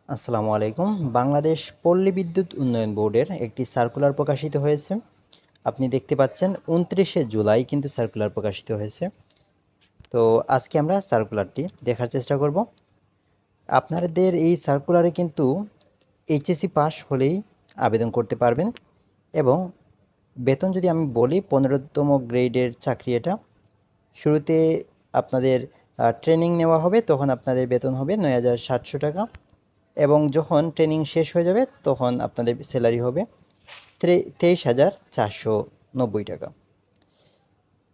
আসসালামু আলাইকুম। বাংলাদেশ পল্লী বিদ্যুৎ উন্নয়ন বোর্ডের একটি সার্কুলার প্রকাশিত হয়েছে। আপনি দেখতে পাচ্ছেন ২৯শে জুলাই কিন্তু সার্কুলার প্রকাশিত হয়েছে। তো আজকে আমরা সার্কুলারটি দেখার চেষ্টা করব। আপনাদের এই সার্কুলারে কিন্তু এইচএসসি পাস হলেই আবেদন করতে পারবেন এবং বেতন যদি আমি বলি ১৫তম গ্রেডের চাকরি এটা। শুরুতে আপনাদের ট্রেনিং নেওয়া হবে, তখন আপনাদের বেতন হবে ৯,৭০০ টাকা এবং যখন ট্রেনিং শেষ হয়ে যাবে তখন আপনাদের স্যালারি হবে ২৩,৪৯০ টাকা।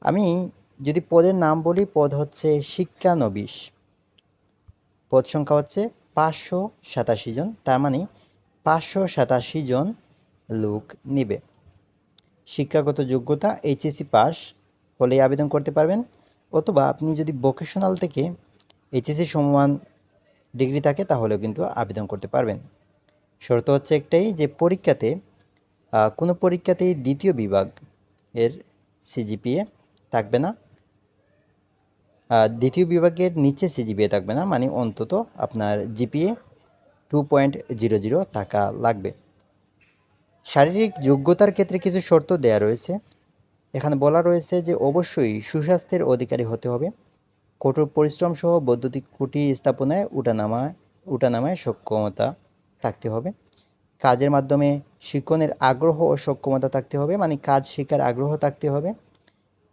আমি যদি পদের নাম বলি, পদ হচ্ছে শিক্ষানবিশ। পদ সংখ্যা হচ্ছে ৫৮৭ জন, তার মানে ৫৮৭ জন লোক নিবে। শিক্ষাগত যোগ্যতা এইচএসসি পাস হলেই আবেদন করতে পারবেন, অথবা আপনি যদি ভোকেশনাল থেকে এইচএসসি সমমান ডিগ্রি থাকে তাহলেও কিন্তু আবেদন করতে পারবেন। শর্ত হচ্ছে একটাই, যে পরীক্ষাতে কোনো পরীক্ষাতেই দ্বিতীয় বিভাগ এর সিজিপিএ থাকবে না, দ্বিতীয় বিভাগের নিচে সিজিপিএ থাকবে না, মানে অন্তত আপনার জিপিএ 2.00 থাকা লাগবে। শারীরিক যোগ্যতার ক্ষেত্রে কিছু শর্ত দেয়া রয়েছে। এখানে বলা রয়েছে যে অবশ্যই সুস্বাস্থ্যের অধিকারী হতে হবে, কঠোর পরিশ্রম সহ বৈদ্যুতিক খুঁটি স্থাপনায় উঠানামায় সক্ষমতা থাকতে হবে, কাজের মাধ্যমে শিক্ষণের আগ্রহ ও সক্ষমতা থাকতে হবে, মানে কাজ শেখার আগ্রহ থাকতে হবে,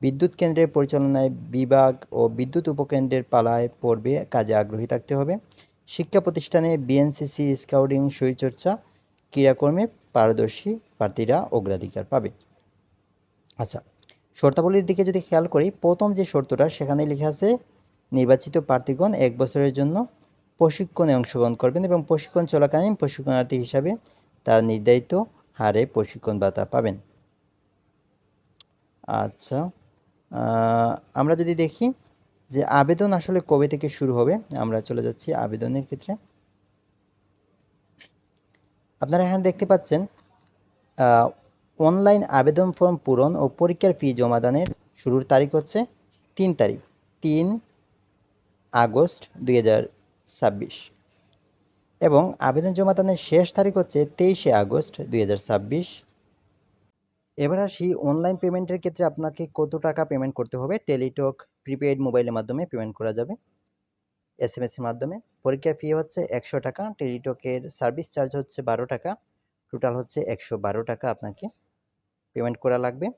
বিদ্যুৎ কেন্দ্রের পরিচালনায় বিভাগ ও বিদ্যুৎ উপকেন্দ্রের পালায় পড়বে কাজে আগ্রহী থাকতে হবে, শিক্ষা প্রতিষ্ঠানে বিএনসিসি, স্কাউটিং, শরীরচর্চা, ক্রীড়াকর্মে পারদর্শী প্রার্থীরা অগ্রাধিকার পাবে। আচ্ছা, শর্তাবলীর দিকে যদি খেয়াল করি, প্রথম যে শর্তটা সেখানে লেখা আছে, নির্বাচিত প্রার্থীগণ ১ বছরের জন্য প্রশিক্ষণে অংশগ্রহণ করবেন এবং প্রশিক্ষণ চলাকালীন প্রশিক্ষণার্থী হিসাবে তারা নির্ধারিত হারে প্রশিক্ষণ ভাতা পাবেন। আচ্ছা, আমরা যদি দেখি যে আবেদন আসলে কবে থেকে শুরু হবে, আমরা চলে যাচ্ছি আবেদনের ক্ষেত্রে। আপনারা এখানে দেখতে পাচ্ছেন অনলাইন আবেদন ফর্ম পূরণ ও পরীক্ষার ফি জমাদানের শুরুর তারিখ হচ্ছে ৩ তারিখ, ৩ আগস্ট ২০২৬ এবং আবেদন জমাদানের শেষ তারিখ হচ্ছে ২৩শে আগস্ট ২০২৬। এবার আসি অনলাইন পেমেন্টের ক্ষেত্রে আপনাকে কত টাকা পেমেন্ট করতে হবে। টেলিটক প্রিপেইড মোবাইলের মাধ্যমে পেমেন্ট করা যাবে, এসএমএস এর মাধ্যমে। পরীক্ষার ফি হচ্ছে ১০০ টাকা, টেলিটকের সার্ভিস চার্জ হচ্ছে ১২ টাকা, টোটাল হচ্ছে ১১২ টাকা আপনাকে পেমেন্ট করা লাগবে।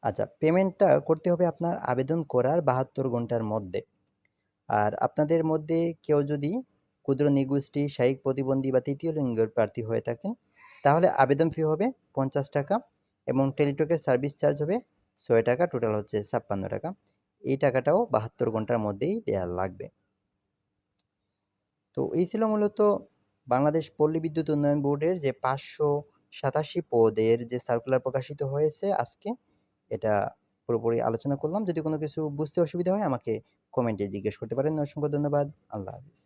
আচ্ছা, পেমেন্টটা করতে হবে আপনার আবেদন করার ৭২ ঘন্টার মধ্যে। আর আপনাদের মধ্যে কেউ যদি ক্ষুদ্র নিগোষ্ঠী, শারীরিক প্রতিবন্ধী বা তৃতীয় লিঙ্গের প্রার্থী হয়ে থাকেন, তাহলে আবেদন ফি হবে ৫০ টাকা এবং টেলিটকের সার্ভিস চার্জ হবে ৬ টাকা, টোটাল হচ্ছে ৫৬ টাকা। এই টাকাটাও ৭২ ঘন্টার মধ্যেই দেয়া লাগবে। তো এই ছিল মূলত বাংলাদেশ পল্লী বিদ্যুৎ উন্নয়ন বোর্ডের যে ৫৮৭ পদের যে সার্কুলার প্রকাশিত হয়েছে আজকে, এটা পুরোপুরি আলোচনা করলাম। যদি কোনো কিছু বুঝতে অসুবিধা হয় আমাকে কমেন্টে জিজ্ঞেস করতে পারেন। অসংখ্য ধন্যবাদ। আল্লাহ হাফেজ।